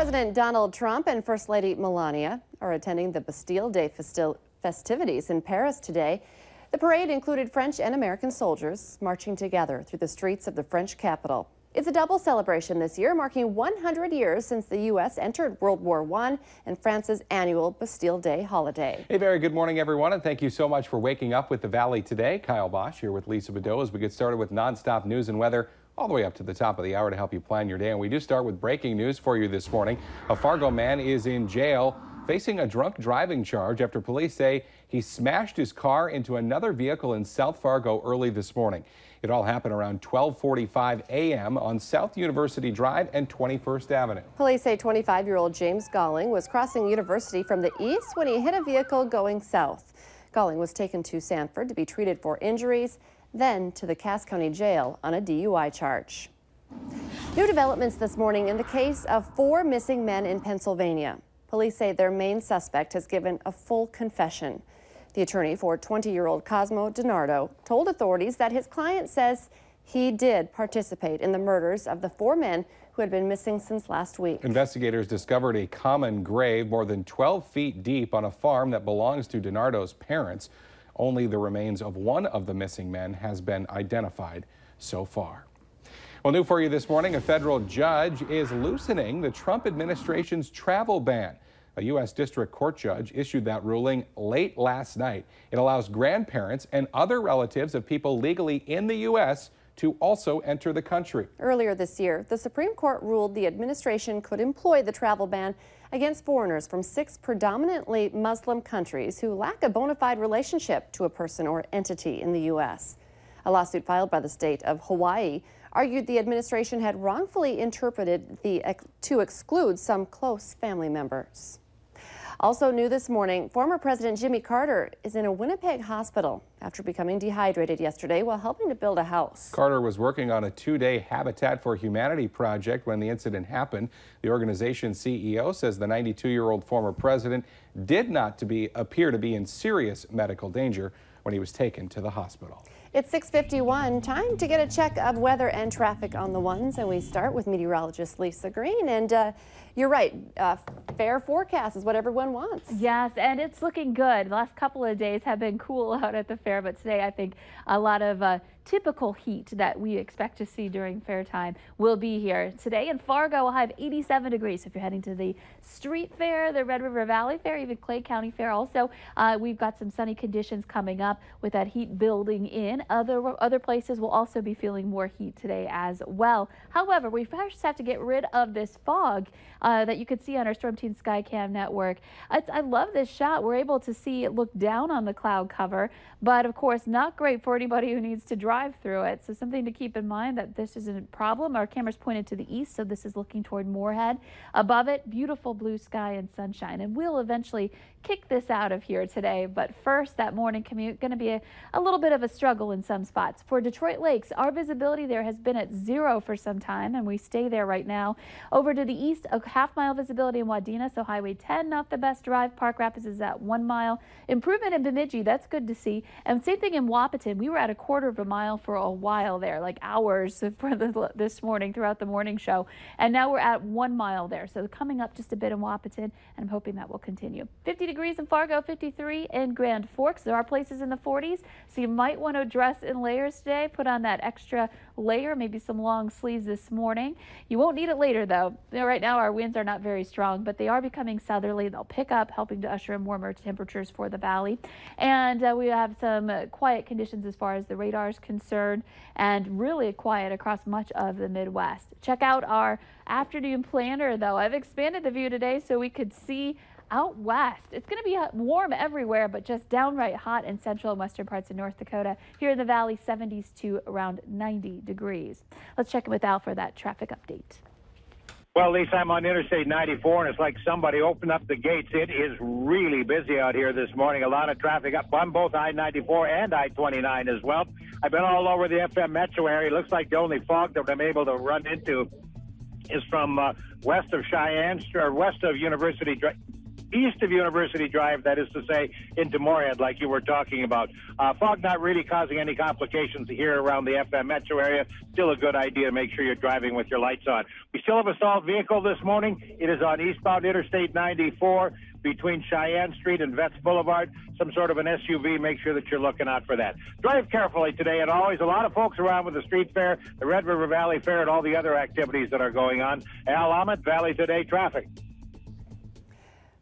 President Donald Trump and First Lady Melania are attending the Bastille Day festivities in Paris today. The parade included French and American soldiers marching together through the streets of the French capital. It's a double celebration this year, marking 100 years since the U.S. entered World War I and France's annual Bastille Day holiday. Hey, very good morning, everyone, and thank you so much for waking up with the Valley today. Kyle Bosch here with Lisa Bedeau as we get started with nonstop news and weather all the way up to the top of the hour to help you plan your day. And we do start with breaking news for you this morning. A Fargo man is in jail facing a drunk driving charge after police say he smashed his car into another vehicle in South Fargo early this morning. It all happened around 12:45 a.m. on South University Drive and 21st Avenue. Police say 25-year-old James Galling was crossing University from the east when he hit a vehicle going south. Galling was taken to Sanford to be treated for injuries, then to the Cass County Jail on a DUI charge. New developments this morning in the case of 4 missing men in Pennsylvania. Police say their main suspect has given a full confession. The attorney for 20-year-old Cosmo DiNardo told authorities that his client says he did participate in the murders of the 4 men who had been missing since last week. Investigators discovered a common grave more than 12 feet deep on a farm that belongs to DiNardo's parents. Only the remains of one of the missing men has been identified so far. Well, new for you this morning, a federal judge is loosening the Trump administration's travel ban. A U.S. District Court judge issued that ruling late last night. It allows grandparents and other relatives of people legally in the U.S. to also enter the country. Earlier this year, the Supreme Court ruled the administration could employ the travel ban against foreigners from 6 predominantly Muslim countries who lack a bona fide relationship to a person or entity in the U.S. A lawsuit filed by the state of Hawaii argued the administration had wrongfully interpreted to exclude some close family members. Also new this morning, former President Jimmy Carter is in a Winnipeg hospital after becoming dehydrated yesterday while helping to build a house. Carter was working on a 2-day Habitat for Humanity project when the incident happened. The organization's CEO says the 92-year-old former president did not appear to be in serious medical danger when he was taken to the hospital. It's 6:51, time to get a check of weather and traffic on the ones, and we start with meteorologist Lisa Green. And you're right, fair forecast is what everyone wants. Yes, and it's looking good. The last couple of days have been cool out at the fair, but today I think a lot of typical heat that we expect to see during fair time will be here. Today in Fargo, we'll have 87 degrees. If you're heading to the street fair, the Red River Valley Fair, even Clay County Fair also, we've got some sunny conditions coming up with that heat building in. Other places will also be feeling more heat today as well. However, we first have to get rid of this fog that you could see on our Storm Team Skycam network. I love this shot. We're able to see it look down on the cloud cover, but of course not great for anybody who needs to drive through it. So something to keep in mind that this isn't a problem. Our camera's pointed to the east, so this is looking toward Moorhead. Above it, beautiful blue sky and sunshine, and we'll eventually kick this out of here today. But first, that morning commute going to be a little bit of a struggle in some spots. For Detroit Lakes, our visibility there has been at 0 for some time, and we stay there right now. Over to the east, a half-mile visibility in Wadena, so Highway 10 not the best drive. Park Rapids is at 1 mile. Improvement in Bemidji, that's good to see. And same thing in Wapaton. We were at a 1/4 of a mile for a while there, like hours for this morning throughout the morning show, and now we're at 1 mile there. So coming up just a bit in Wapaton, and I'm hoping that will continue. 50 degrees in Fargo, 53 in Grand Forks. There are places in the 40s, so you might want to dress in layers today. Put on that extra layer, maybe some long sleeves this morning. You won't need it later though. Right now our winds are not very strong, but they are becoming southerly. They'll pick up, helping to usher in warmer temperatures for the valley. And we have some quiet conditions as far as the radar is concerned, and really quiet across much of the Midwest. Check out our afternoon planner though. I've expanded the view today so we could see out west. It's going to be warm everywhere, but just downright hot in central and western parts of North Dakota. Here in the valley, 70s to around 90 degrees. Let's check in with Al for that traffic update. Well, Lisa, I'm on Interstate 94, and it's like somebody opened up the gates. It is really busy out here this morning. A lot of traffic up on both I-94 and I-29 as well. I've been all over the FM metro area. It looks like the only fog that I'm able to run into is from west of Cheyenne, or west of University east of University Drive, that is to say, into Moorhead, like you were talking about. Fog not really causing any complications here around the FM metro area. Still a good idea to make sure you're driving with your lights on. We still have a stalled vehicle this morning. It is on eastbound Interstate 94 between Cheyenne Street and Vets Boulevard. Some sort of an SUV. Make sure that you're looking out for that. Drive carefully today, and always a lot of folks around with the street fair, the Red River Valley Fair, and all the other activities that are going on. Al Ahmed, Valley Today traffic.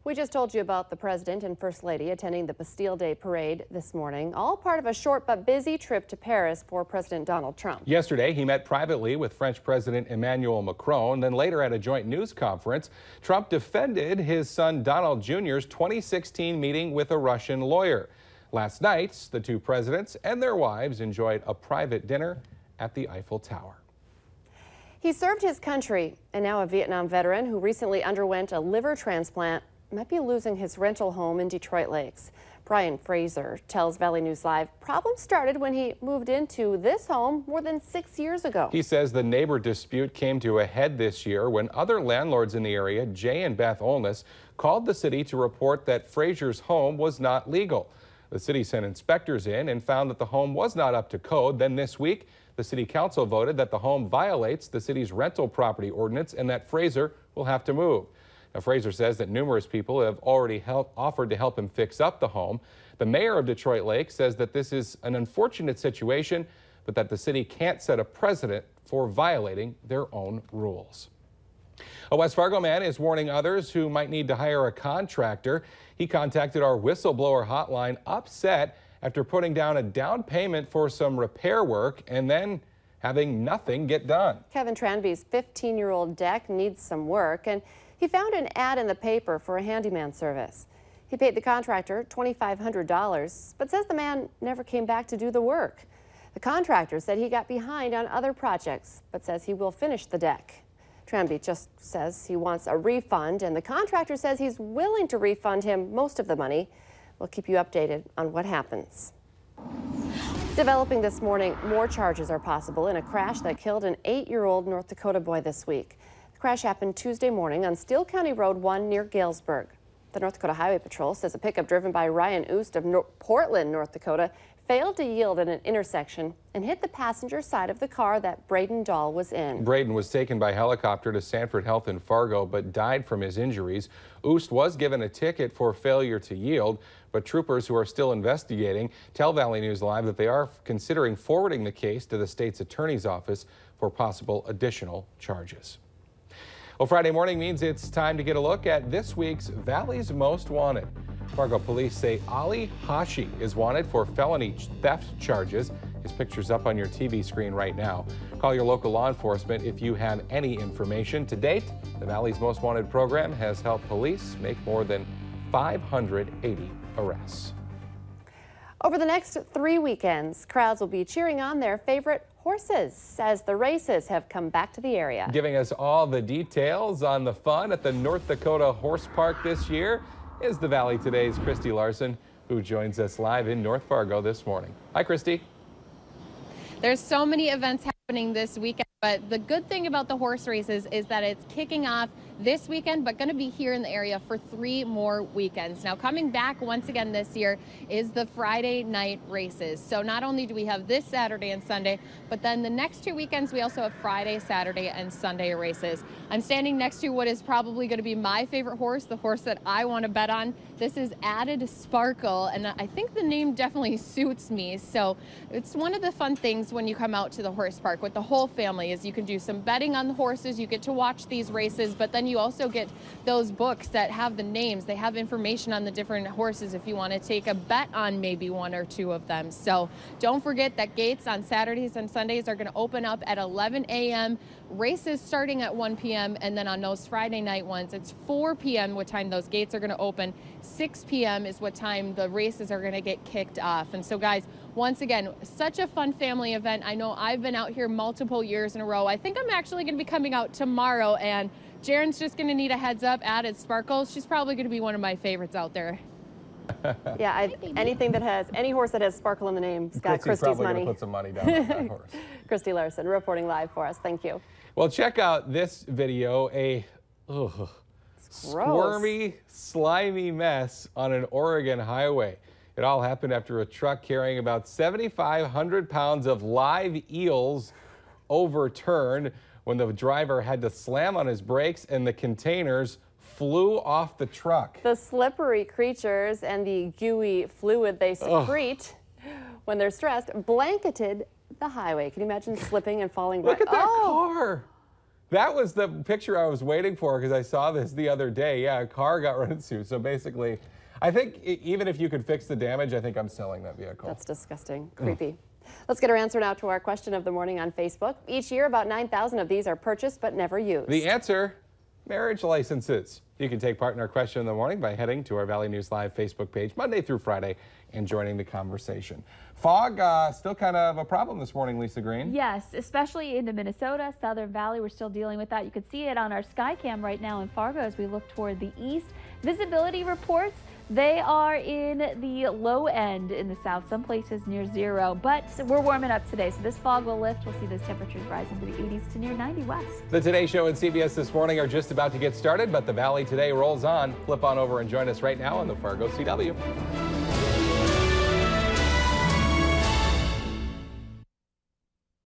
We just told you about the President and First Lady attending the Bastille Day Parade this morning, all part of a short but busy trip to Paris for President Donald Trump. Yesterday, he met privately with French President Emmanuel Macron. Then later at a joint news conference, Trump defended his son Donald Jr.'s 2016 meeting with a Russian lawyer. Last night, the two presidents and their wives enjoyed a private dinner at the Eiffel Tower. He served his country, and now a Vietnam veteran who recently underwent a liver transplant might be losing his rental home in Detroit Lakes. Brian Fraser tells Valley News Live problems started when he moved into this home more than 6 years ago. He says the neighbor dispute came to a head this year when other landlords in the area, Jay and Beth Olness, called the city to report that Fraser's home was not legal. The city sent inspectors in and found that the home was not up to code. Then this week, the city council voted that the home violates the city's rental property ordinance and that Fraser will have to move. Now, Fraser says that numerous people have already offered to help him fix up the home. The mayor of Detroit Lakes says that this is an unfortunate situation, but that the city can't set a precedent for violating their own rules. A West Fargo man is warning others who might need to hire a contractor. He contacted our whistleblower hotline upset after putting down a down payment for some repair work and then having nothing get done. Kevin Tranby's 15-year-old deck needs some work, and he found an ad in the paper for a handyman service. He paid the contractor $2,500, but says the man never came back to do the work. The contractor said he got behind on other projects, but says he will finish the deck. Tranby just says he wants a refund, and the contractor says he's willing to refund him most of the money. We'll keep you updated on what happens. Developing this morning, more charges are possible in a crash that killed an 8-year-old North Dakota boy this week. The crash happened Tuesday morning on Steele County Road 1 near Galesburg. The North Dakota Highway Patrol says a pickup driven by Ryan Oost of Portland, North Dakota, failed to yield at an intersection and hit the passenger side of the car that Braden Dahl was in. Braden was taken by helicopter to Sanford Health in Fargo, but died from his injuries. Oost was given a ticket for failure to yield, but troopers who are still investigating tell Valley News Live that they are considering forwarding the case to the state's attorney's office for possible additional charges. Well, Friday morning means it's time to get a look at this week's Valley's Most Wanted. Fargo police say Ali Hashi is wanted for felony theft charges. His picture's up on your TV screen right now. Call your local law enforcement if you have any information. To date, the Valley's Most Wanted program has helped police make more than 580 arrests. Over the next 3 weekends, crowds will be cheering on their favorite horses as the races have come back to the area. Giving us all the details on the fun at the North Dakota Horse Park this year is the Valley Today's Christy Larson, who joins us live in North Fargo this morning. Hi, Christy. There's so many events happening this weekend, but the good thing about the horse races is that it's kicking off this weekend, but going to be here in the area for 3 more weekends. Now, coming back once again this year is the Friday night races. So not only do we have this Saturday and Sunday, but then the next 2 weekends, we also have Friday, Saturday, and Sunday races. I'm standing next to what is probably going to be my favorite horse, the horse that I want to bet on. This is Added Sparkle, and I think the name definitely suits me. So it's one of the fun things when you come out to the horse park with the whole family is you can do some betting on the horses, you get to watch these races, but then you also get those books that have the names. They have information on the different horses if you want to take a bet on maybe 1 or 2 of them. So don't forget that gates on Saturdays and Sundays are going to open up at 11 a.m. Races starting at 1 p.m. and then on those Friday night ones, it's 4 p.m. what time those gates are going to open. 6 p.m. is what time the races are going to get kicked off. And so guys, once again, such a fun family event. I know I've been out here multiple years in a row. I think I'm actually going to be coming out tomorrow, and Jaren's just going to need a heads up. Added Sparkle, she's probably going to be one of my favorites out there. Yeah, anything that has any horse that has sparkle in the name has got Christy's probably money. Gonna put some money down on that horse. Christy Larson reporting live for us. Thank you. Well, check out this video. squirmy, slimy mess on an Oregon highway. It all happened after a truck carrying about 7,500 pounds of live eels overturned when the driver had to slam on his brakes and the containers flew off the truck. The slippery creatures and the gooey fluid they secrete when they're stressed blanketed the highway. Can you imagine slipping and falling? Look at that car. That was the picture I was waiting for because I saw this the other day. Yeah, a car got run into. So basically, I think even if you could fix the damage, I think I'm selling that vehicle. That's disgusting. Creepy. Let's get our answer now to our question of the morning on Facebook. Each year, about 9,000 of these are purchased but never used. The answer, marriage licenses. You can take part in our question of the morning by heading to our Valley News Live Facebook page Monday through Friday and joining the conversation. Fog, still kind of a problem this morning, Lisa Green. Yes, especially into Minnesota, Southern Valley. We're still dealing with that. You can see it on our Skycam right now in Fargo as we look toward the east. Visibility reports, they are in the low end in the south, some places near zero, but we're warming up today, so this fog will lift. We'll see those temperatures rise into the 80s to near 90 west. The Today Show and CBS This Morning are just about to get started, but the Valley Today rolls on. Flip on over and join us right now on the Fargo CW.